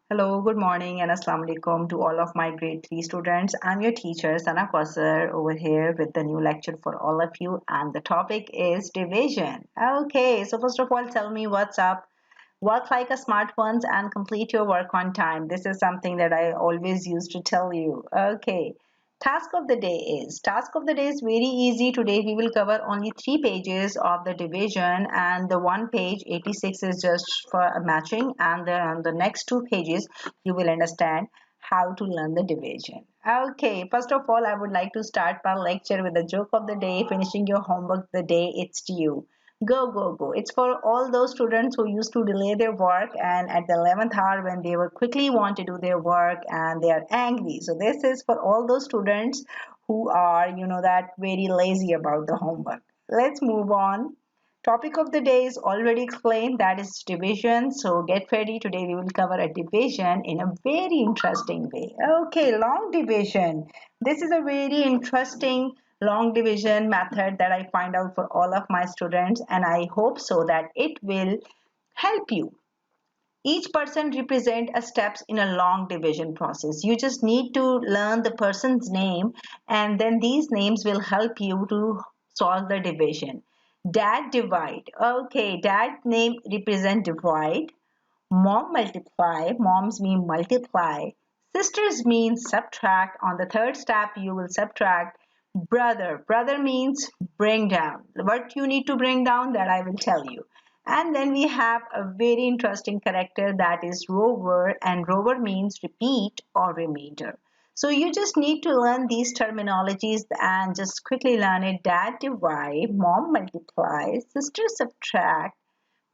Hello, good morning, and Assalamu alaikum to all of my grade 3 students. I'm your teacher, Sana Kausar, over here with the new lecture for all of you, and the topic is division. Okay, so first of all, tell me what's up. Work like a smart ones and complete your work on time. This is something that I always used to tell you. Okay. Task of the day is very easy. Today we will cover only 3 pages of the division, and the one page 86 is just for a matching, and on the next 2 pages you will understand how to learn the division. Okay, first of all, I would like to start my lecture with the joke of the day. Finishing your homework the day it's due. Go, go, go. It's for all those students who used to delay their work and at the 11th hour when they were quickly want to do their work and they are angry. So this is for all those students who are, that very lazy about the homework. Let's move on. Topic of the day is already explained, that is division. So get ready. Today we will cover a division in a very interesting way. Okay, long division. This is a very interesting long division method that I find out for all of my students, and I hope so that it will help you. Each person represent a steps in a long division process. You just need to learn the person's name, and then these names will help you to solve the division. Dad divide. Okay, dad name represent divide. Mom multiply. Moms mean multiply. Sisters means subtract. On the third step, you will subtract. Brother. Brother means bring down. What you need to bring down, that I will tell you. And then we have a very interesting character, that is rover, and rover means repeat or remainder. So you just need to learn these terminologies and just quickly learn it. Dad divide, mom multiply, sister subtract,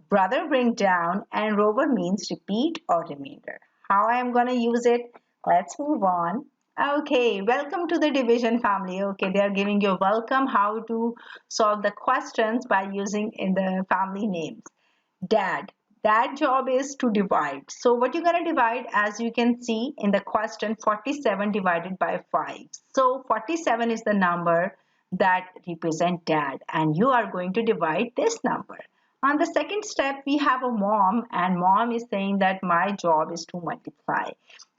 brother bring down, and rover means repeat or remainder. How I am going to use it? Let's move on. Okay, welcome to the division family. Okay, they are giving you a welcome how to solve the questions by using in the family names. Dad. That job is to divide. So what you're going to divide, as you can see in the question, 47 divided by 5. So 47 is the number that represent dad, and you are going to divide this number. On the second step, we have a mom, and mom is saying that my job is to multiply.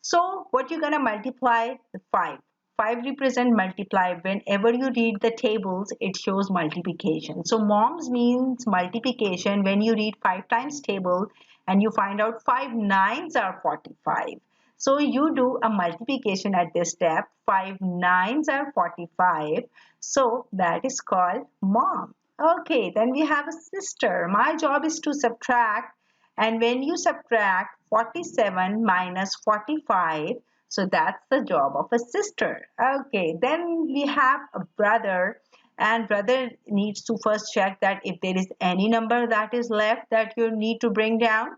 So what you're going to multiply? 5. 5 represent multiply. Whenever you read the tables, it shows multiplication. So moms means multiplication. When you read 5 times table and you find out 5 nines are 45. So you do a multiplication at this step. 5 nines are 45. So that is called mom. Okay, then we have a sister. My job is to subtract, and when you subtract 47 minus 45, so that's the job of a sister. Okay, then we have a brother, and brother needs to first check that if there is any number that is left that you need to bring down.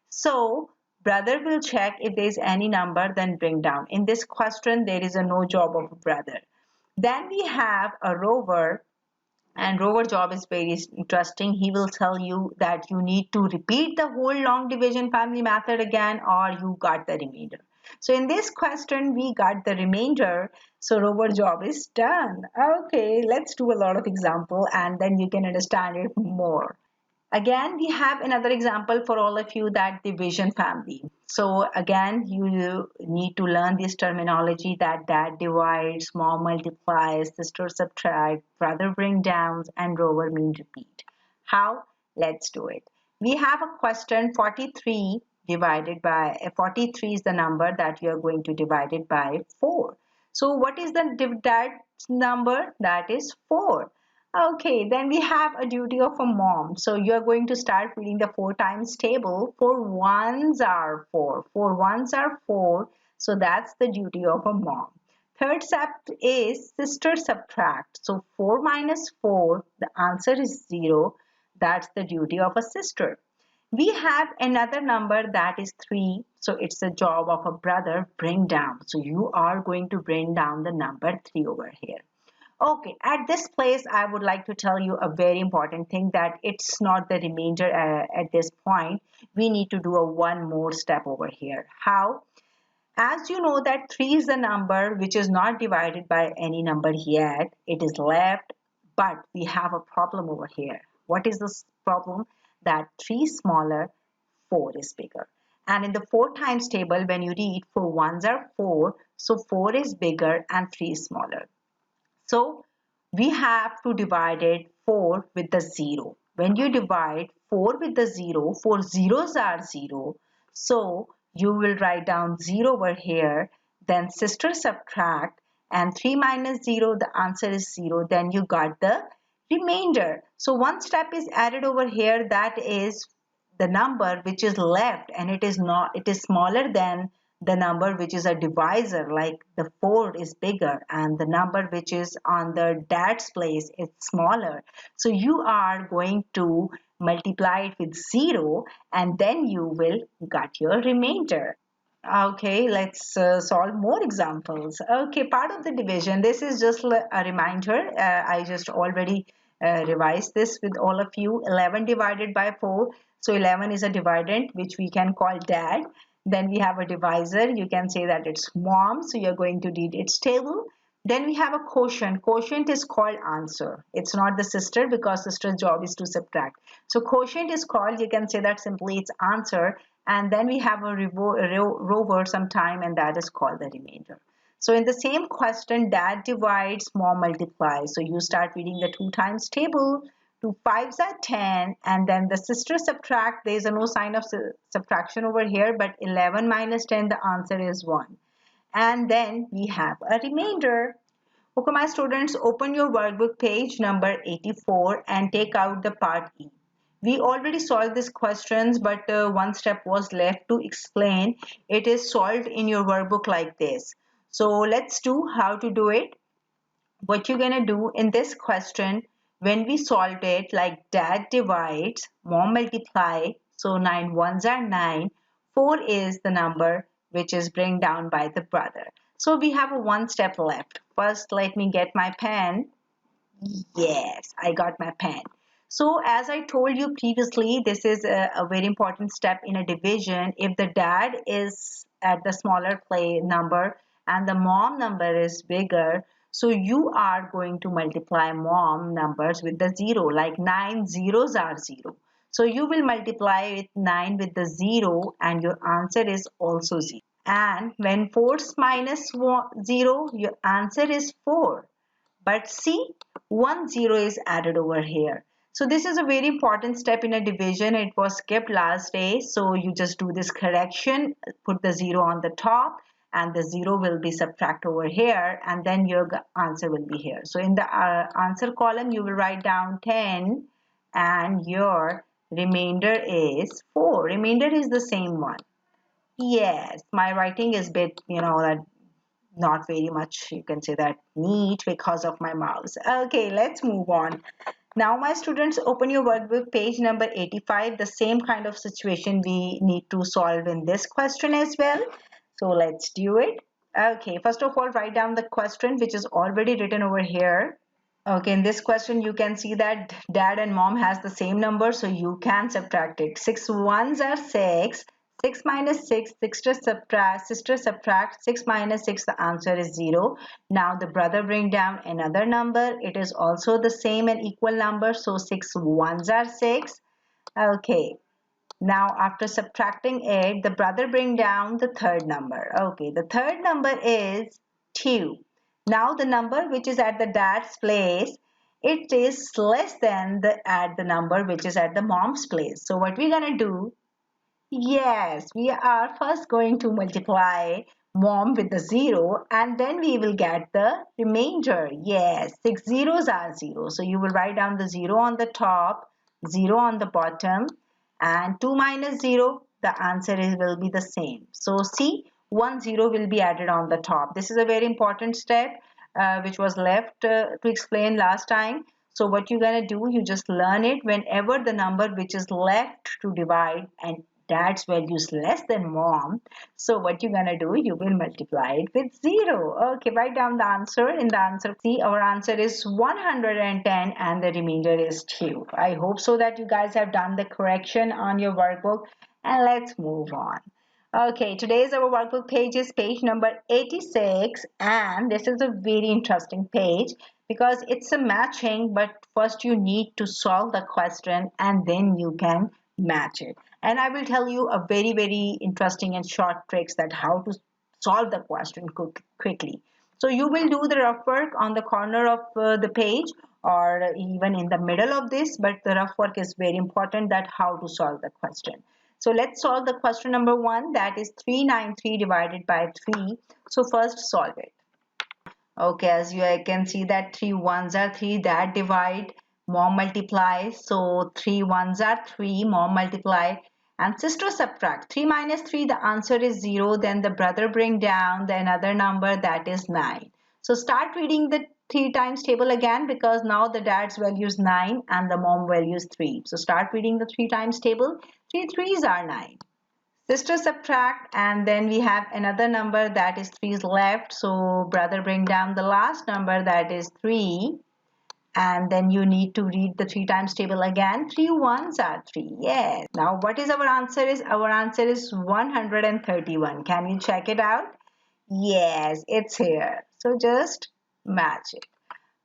So brother will check if there is any number, then bring down. In this question, there is a no job of a brother. Then we have a rover, and rover job is very interesting. He will tell you that you need to repeat the whole long division family method again, or you got the remainder. So in this question we got the remainder, so rover job is done. Okay, let's do a lot of example and then you can understand it more. Again, we have another example for all of you, that division family. So again, you need to learn this terminology, that dad divides, mom multiplies, sister subtract, brother bring downs, and rover mean repeat. How? Let's do it. We have a question, 43 divided by 43 is the number that you are going to divide it by 4. So what is the dad's number? That is 4. Okay, then we have a duty of a mom. So you're going to start reading the 4 times table. 4 ones are 4. 4 ones are 4. So that's the duty of a mom. Third step is sister subtract. So 4 minus 4, the answer is 0. That's the duty of a sister. We have another number, that is 3. So it's the job of a brother, bring down. So you are going to bring down the number 3 over here. Okay, at this place, I would like to tell you a very important thing, that it's not the remainder at this point. We need to do a one more step over here. How? As you know that 3 is the number which is not divided by any number yet. It is left, but we have a problem over here. What is this problem? That 3 is smaller, 4 is bigger. And in the 4 times table, when you read 4 ones are 4, so 4 is bigger and 3 is smaller. So we have to divide it 4 with the 0. When you divide 4 with the 0, 4 zeros are 0. So you will write down 0 over here, then sister subtract, and 3 minus 0, the answer is 0. Then you got the remainder. So one step is added over here, that is the number which is left, and it is smaller than the number which is a divisor, like the 4 is bigger and the number which is on the dad's place is smaller. So you are going to multiply it with 0 and then you will get your remainder. Okay, let's solve more examples. Okay, part of the division. This is just a reminder. I just already revised this with all of you. 11 divided by 4. So 11 is a dividend which we can call dad. Then we have a divisor. You can say that it's mom. So you're going to read its table. Then we have a quotient. Quotient is called answer. It's not the sister because sister's job is to subtract. So quotient is called, you can say that simply it's answer. And then we have a row word sometime, and that is called the remainder. So in the same question, dad divides, mom multiplies. So you start reading the 2 times table. 2 fives are 10, and then the sister subtract. There is no sign of subtraction over here, but 11 minus 10, the answer is 1. And then we have a remainder. Okay, my students, open your workbook page number 84 and take out the part E. We already solved these questions, but one step was left to explain. It is solved in your workbook like this. So let's do how to do it. What you're gonna do in this question, when we solved it, like dad divides, mom multiply, so 9 ones are 9, 4 is the number which is bring down by the brother. So we have a one step left. First, let me get my pen. Yes, I got my pen. So as I told you previously, this is a very important step in a division. If the dad is at the smaller play number and the mom number is bigger, so you are going to multiply mom numbers with the 0, like 9 zeros are 0. So you will multiply with 9 with the 0 and your answer is also 0. And when 4 minus 0, your answer is 4. But see, 1 0 is added over here. So this is a very important step in a division. It was skipped last day. So you just do this correction, put the 0 on the top, and the 0 will be subtract over here, and then your answer will be here. So in the answer column, you will write down 10, and your remainder is 4. Remainder is the same one. Yes, my writing is bit, that not very much, you can say that, neat because of my mouse. Okay, let's move on. Now my students, open your workbook page number 85. The same kind of situation we need to solve in this question as well. So let's do it. Okay, first of all, write down the question which is already written over here. Okay, in this question, you can see that dad and mom has the same number, so you can subtract it. 6 ones are 6. 6 minus 6, sister subtract 6 minus 6, the answer is 0. Now the brother bring down another number. It is also the same and equal number, so 6 ones are 6. Okay, now after subtracting it, the brother bring down the third number. Okay, the third number is 2. Now the number which is at the dad's place, it is less than the number which is at the mom's place. So what we're gonna do? Yes, we are first going to multiply mom with the 0 and then we will get the remainder. Yes, 6 zeros are 0. So you will write down the 0 on the top, 0 on the bottom, and 2 minus 0, the answer will be the same. So see, 1 0 will be added on the top. This is a very important step which was left to explain last time. So what you're going to do, you just learn it whenever the number which is left to divide and dad's value is less than mom. So what you're going to do, you will multiply it with 0. Okay, write down the answer. In the answer, see, our answer is 110 and the remainder is 2. I hope so that you guys have done the correction on your workbook, and let's move on. Okay, today's our workbook page is page number 86, and this is a very interesting page because it's a matching, but first you need to solve the question and then you can match it. and I will tell you a very, very interesting and short tricks that how to solve the question quickly. So you will do the rough work on the corner of the page or even in the middle of this, but the rough work is very important, that how to solve the question. So let's solve the question number 1, that is 393 divided by 3. So first solve it. Okay, as you can see that 3 ones are 3, that divide, mom multiply. So 3 ones are 3, mom multiply. And sister subtract. 3 minus 3, the answer is 0. Then the brother bring down the another number, that is 9. So start reading the 3 times table again, because now the dad's value is 9 and the mom value is 3. So start reading the 3 times table. 3 threes are 9. Sister subtract, and then we have another number, that is 3 is left. So brother bring down the last number, that is 3. And then you need to read the 3 times table again. 3 ones are 3. Yes. Now what is our answer is? Our answer is 131. Can you check it out? Yes, it's here. So just match it.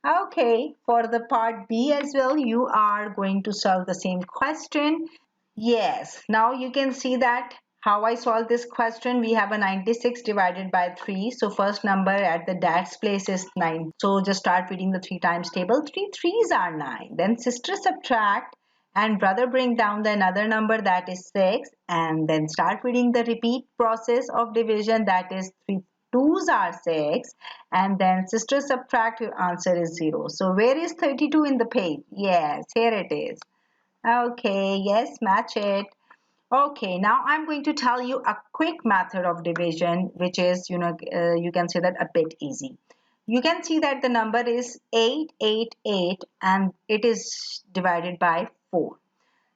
Okay, for the part B as well, you are going to solve the same question. Yes, now you can see that how I solve this question. We have a 96 divided by 3. So first number at the dad's place is 9. So just start reading the 3 times table. 3 threes are 9. Then sister subtract and brother bring down the another number, that is 6. And then start reading the repeat process of division, that is 3 twos are 6. And then sister subtract, your answer is 0. So where is 32 in the page? Yes, here it is. Okay, yes, match it. Okay, now I'm going to tell you a quick method of division, which is, you can say that a bit easy. You can see that the number is 888 and it is divided by 4.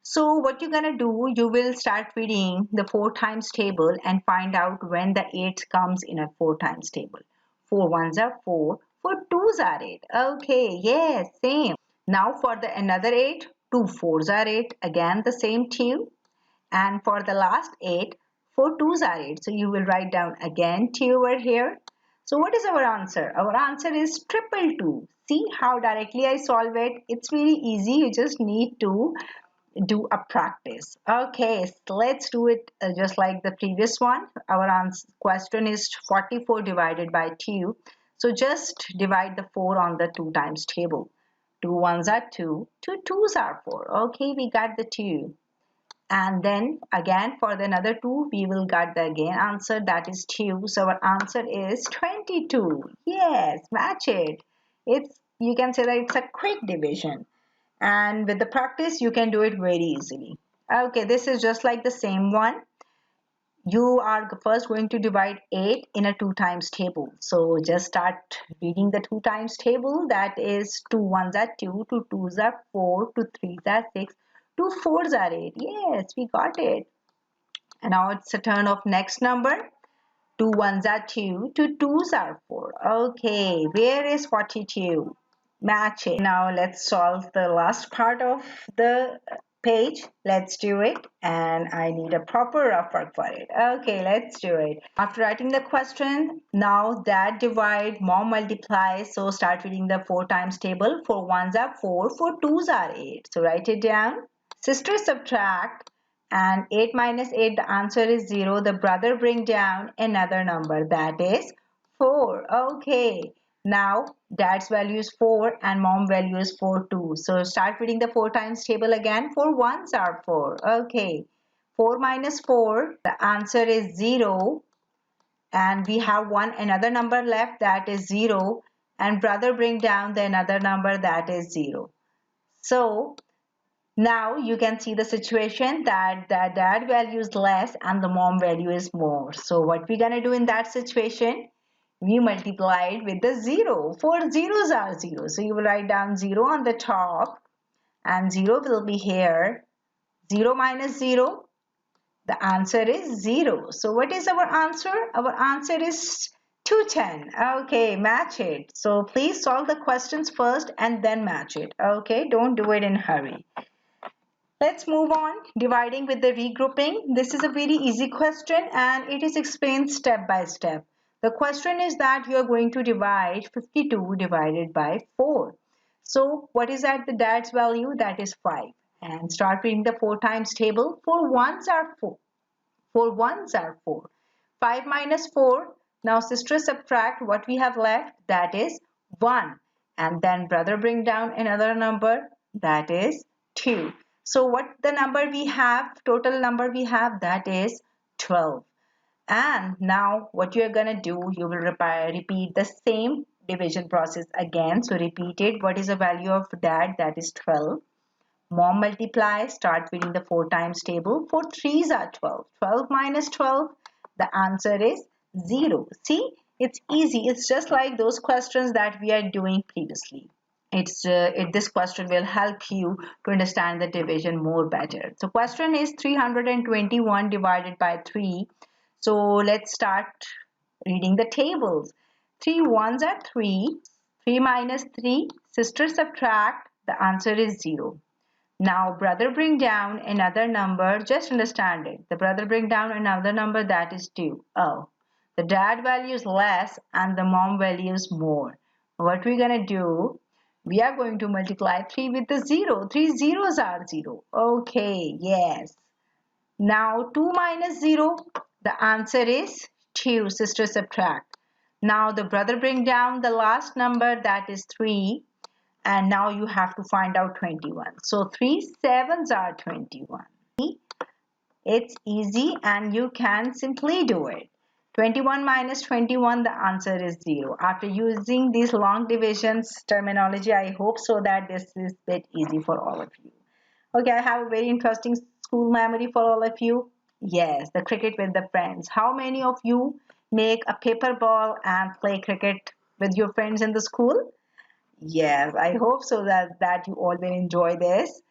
So what you're going to do, you will start reading the 4 times table and find out when the 8 comes in a 4 times table. 4 ones are 4, 4 twos are 8. Okay, yes, same. Now for the another 8, 2 fours are 8. Again the same tune. And for the last 8, 4 twos are 8. So you will write down again 2 over here. So what is our answer? Our answer is 222. See how directly I solve it? It's very easy. You just need to do a practice. Okay, so let's do it just like the previous one. Our answer question is 44 divided by 2. So just divide the 4 on the 2 times table. 2 ones are 2, 2 twos are 4. Okay, we got the 2. And then again for the another 2, we will get the again answer, that is 2. So our answer is 22. Yes, match it. It's, you can say that it's a quick division. And with the practice, you can do it very easily. Okay, this is just like the same one. You are first going to divide 8 in a 2 times table. So just start reading the 2 times table. That is 2 ones are 2, 2 twos are 4, 2 threes are 6, 2 fours are 8. Yes, we got it. And now it's a turn of next number. 2 ones are 2, 2 twos are 4. Okay, where is 42? Match it. Now let's solve the last part of the page. Let's do it. And I need a proper rough work for it. Okay, let's do it. After writing the question, now dad divide, mom multiply. So start reading the 4 times table. 4 ones are 4, 4 twos are 8. So write it down. Sister subtract. And 8 minus 8, the answer is 0. The brother bring down another number, that is 4. Okay. Now dad's value is 4 and mom value is 4 too. So start reading the 4 times table again. 4 ones are 4. Okay. 4 minus 4, the answer is 0. And we have another number left, that is 0. And brother bring down the another number, that is 0. So now you can see the situation that the dad value is less and the mom value is more. So what we're gonna do in that situation? We multiply it with the 0. 4 zeros are 0. So you will write down 0 on the top and 0 will be here. 0 minus 0, the answer is 0. So what is our answer? Our answer is 210. Okay, match it. So please solve the questions first and then match it. Okay, don't do it in a hurry. Let's move on. Dividing with the regrouping. This is a very easy question and it is explained step by step. The question is that you are going to divide 52 divided by 4. So what is at the dad's value? That is 5. And start reading the 4 times table. 4 ones are 4. 4 ones are 4. 5 minus 4. Now sister subtract what we have left, that is 1. And then brother bring down another number, that is 2. So what the number we have, total number we have, that is 12. And now what you are going to do, you will repeat the same division process again. So repeat it. What is the value of dad? That is 12. Mom multiply, start reading the 4 times table. 4 threes are 12. 12 minus 12, the answer is 0. See, it's easy. It's just like those questions that we are doing previously. This question will help you to understand the division more better. So question is 321 divided by 3. So let's start reading the tables. 3 ones are 3. 3 minus 3, sister subtract, the answer is 0. Now brother bring down another number, just understand it. The brother bring down another number, that is 2. Oh, the dad value is less and the mom value is more. What we're gonna do, we are going to multiply 3 with the 0. 3 zeros are 0. Okay, yes. Now 2 minus 0, the answer is 2, sister subtract. Now the brother bring down the last number, that is 3. And now you have to find out 21. So 3 sevens are 21. It's easy and you can simply do it. 21 minus 21, the answer is 0. After using these long divisions terminology, I hope so that this is a bit easy for all of you. Okay, I have a very interesting school memory for all of you. Yes, the cricket with the friends. How many of you make a paper ball and play cricket with your friends in the school? Yes, I hope so that you all will enjoy this.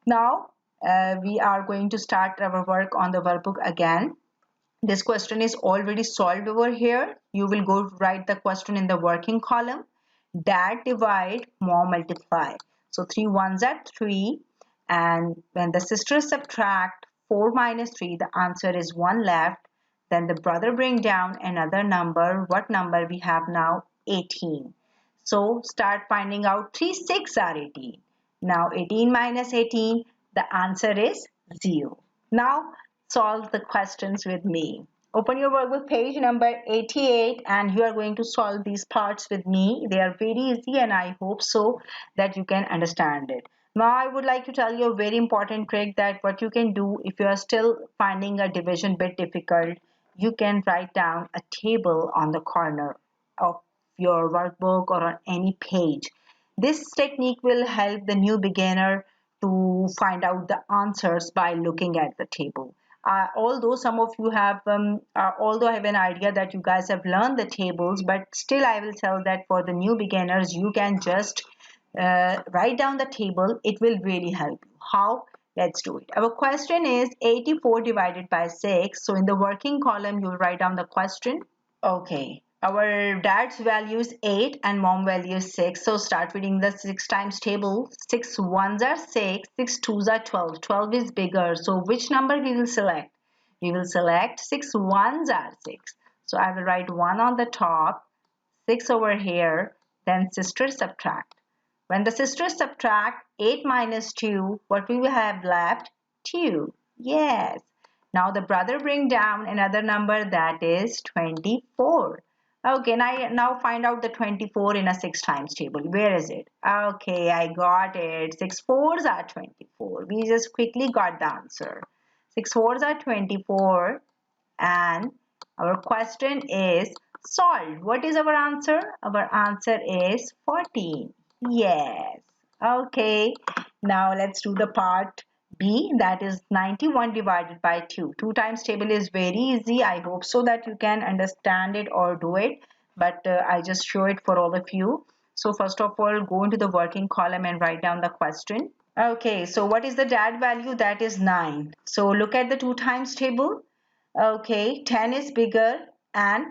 Now, we are going to start our work on the workbook again. This question is already solved over here. You will go write the question in the working column. Dad divide, mom multiply. So 3 ones are 3. And when the sisters subtract 4 minus 3, the answer is 1 left. Then the brother bring down another number. What number we have now? 18. So start finding out 3 6 are 18. Now 18 minus 18, the answer is 0. Now solve the questions with me. Open your workbook page number 88 and you are going to solve these parts with me. They are very easy and I hope so that you can understand it. Now I would like to tell you a very important trick that what you can do if you are still finding a division bit difficult, you can write down a table on the corner of your workbook or on any page. This technique will help the new beginner to find out the answers by looking at the table. Although some of you have, although I have an idea that you guys have learned the tables, but still I will tell that for the new beginners, you can just write down the table. It will really help you. How? Let's do it. Our question is 84 divided by 6. So in the working column, you'll write down the question. Okay, our dad's value is 8 and mom value is 6. So start reading the 6 times table. 6 ones are 6, 6 twos are 12. 12 is bigger. So which number we will select? We will select 6 ones are 6. So I will write 1 on the top, 6 over here, then sisters subtract. When the sisters subtract 8 minus 2, what we will have left? 2. Yes. Now the brother bring down another number, that is 24. Okay, now find out the 24 in a 6 times table. Where is it? Okay, I got it. 6 fours are 24. We just quickly got the answer. 6 fours are 24 and our question is solved. What is our answer? Our answer is 14. Yes. Okay. Now let's do the part B, that is 91 divided by 2. 2 times table is very easy. I hope so that you can understand it or do it. But I just show it for all of you. So first of all, go into the working column and write down the question. Okay, so what is the dad value? That is 9. So look at the 2 times table. Okay, 10 is bigger and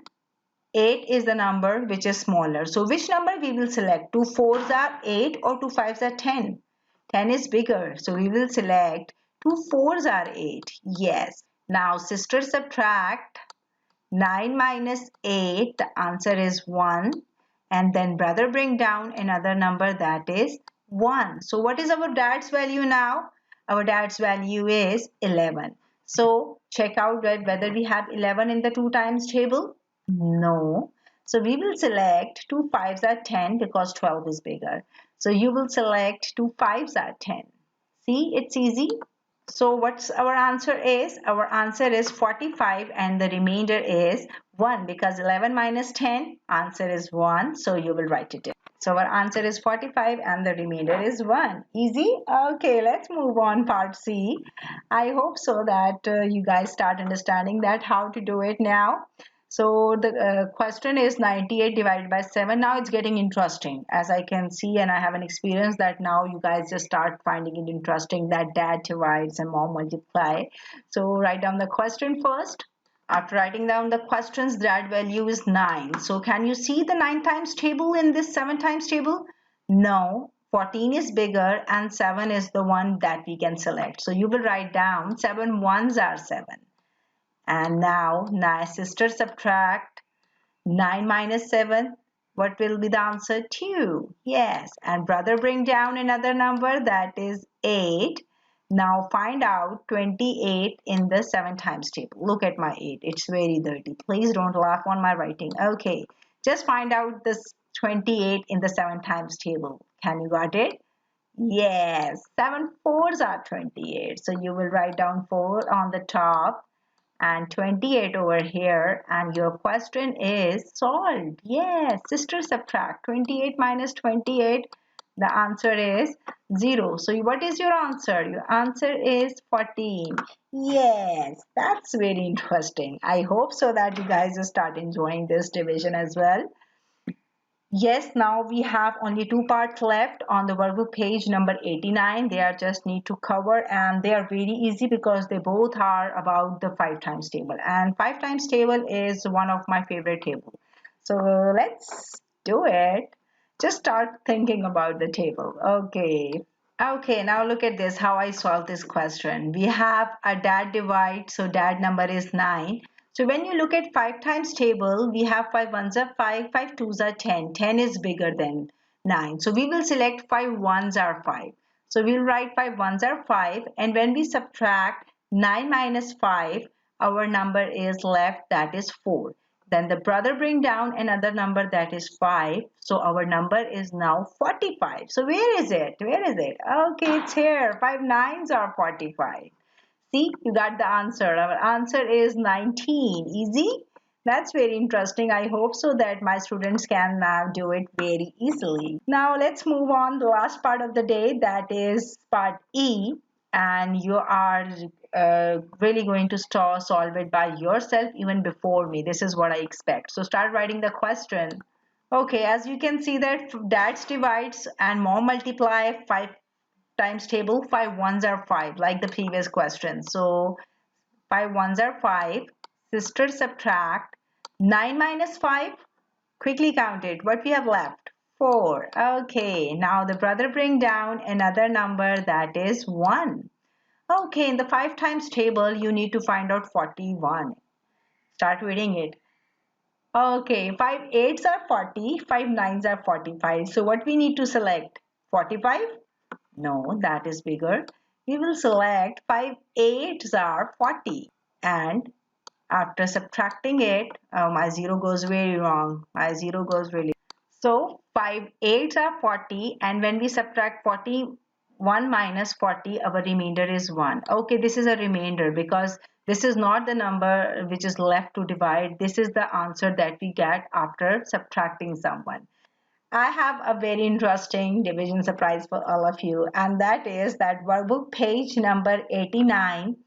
8 is the number which is smaller. So which number we will select? 2 fours are 8 or 2 fives are 10? 10 is bigger. So we will select 2 fours are 8. Yes. Now sisters subtract 9 minus 8. The answer is 1. And then brother bring down another number, that is 1. So what is our dad's value now? Our dad's value is 11. So check out whether we have 11 in the 2 times table. No. So we will select 2 5s are 10 because 12 is bigger. So you will select 2 5s are 10. See, it's easy. So what's our answer is? Our answer is 45 and the remainder is 1 because 11 minus 10, answer is 1. So you will write it in. So our answer is 45 and the remainder is 1. Easy? Okay, let's move on part C. I hope so that you guys start understanding that how to do it now. So the question is 98 divided by 7. Now it's getting interesting as I can see, and I have an experience that now you guys just start finding it interesting that dad divides and mom multiply. So write down the question first. After writing down the questions, dad value is 9. So can you see the 9 times table in this 7 times table? No. 14 is bigger and 7 is the one that we can select. So you will write down 7 ones are 7. And now, sister subtract 9 minus 7. What will be the answer? 2. Yes. And brother bring down another number that is 8. Now find out 28 in the 7 times table. Look at my 8. It's very dirty. Please don't laugh on my writing. Okay. Just find out this 28 in the 7 times table. Can you got it? Yes. 7 fours are 28. So you will write down 4 on the top and 28 over here, and your question is solved. Yes, sister subtract 28 minus 28, the answer is 0. So what is your answer? Your answer is 14. Yes, that's very interesting. I hope so that you guys start enjoying this division as well. Yes, now we have only 2 parts left on the workbook page number 89. They are just need to cover, and they are very easy because they both are about the 5 times table, and 5 times table is one of my favorite table. So let's do it. Just start thinking about the table. Okay, now look at this, how I solve this question. We have a dad divide, so dad number is 9. So when you look at 5 times table, we have 5 ones are 5, 5 twos are 10. 10 is bigger than 9. So we will select 5 ones are 5. So we'll write 5 ones are 5, and when we subtract 9 minus 5, our number is left, that is 4. Then the brother bring down another number that is 5. So our number is now 45. So where is it? Where is it? Okay, it's here. 5 nines are 45. See, you got the answer. Our answer is 19. Easy? That's very interesting. I hope so that my students can now do it very easily. Now let's move on to the last part of the day, that is part E, and you are really going to solve it by yourself even before me. This is what I expect. So start writing the question. Okay, as you can see that dads divides and mom multiply 5 times table. 5 ones are 5 like the previous question. So 5 ones are 5. Sister subtract 9 minus 5. Quickly count it. What we have left? 4. Okay, now the brother bring down another number that is 1. Okay, in the 5 times table, you need to find out 41. Start reading it. Okay, 5 eights are 40, 5 nines are 45. So what we need to select? 45? No, that is bigger. We will select 5 eights are 40. And after subtracting it, my 0 goes very wrong. My 0 goes really. So 5 eights are 40, and when we subtract 41 minus 40, our remainder is 1. Okay, this is a remainder because this is not the number which is left to divide. This is the answer that we get after subtracting someone. I have a very interesting division surprise for all of you, and that is that workbook page number 89,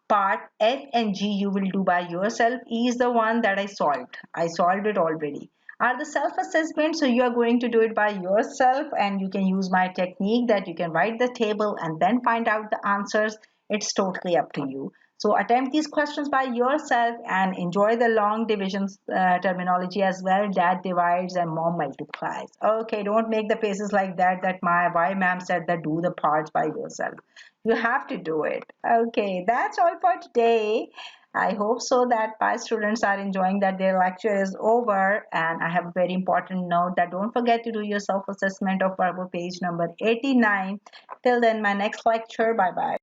part F and G you will do by yourself. E is the one that I solved. I solved it already. Are the self-assessment, so you are going to do it by yourself, and you can use my technique that you can write the table and then find out the answers. It's totally up to you. So attempt these questions by yourself and enjoy the long divisions terminology as well. Dad divides and mom multiplies. Okay, don't make the faces like that my why ma'am said that do the parts by yourself. You have to do it. Okay, that's all for today. I hope so that my students are enjoying that their lecture is over. And I have a very important note that don't forget to do your self-assessment of verbal page number 89. Till then, my next lecture. Bye bye.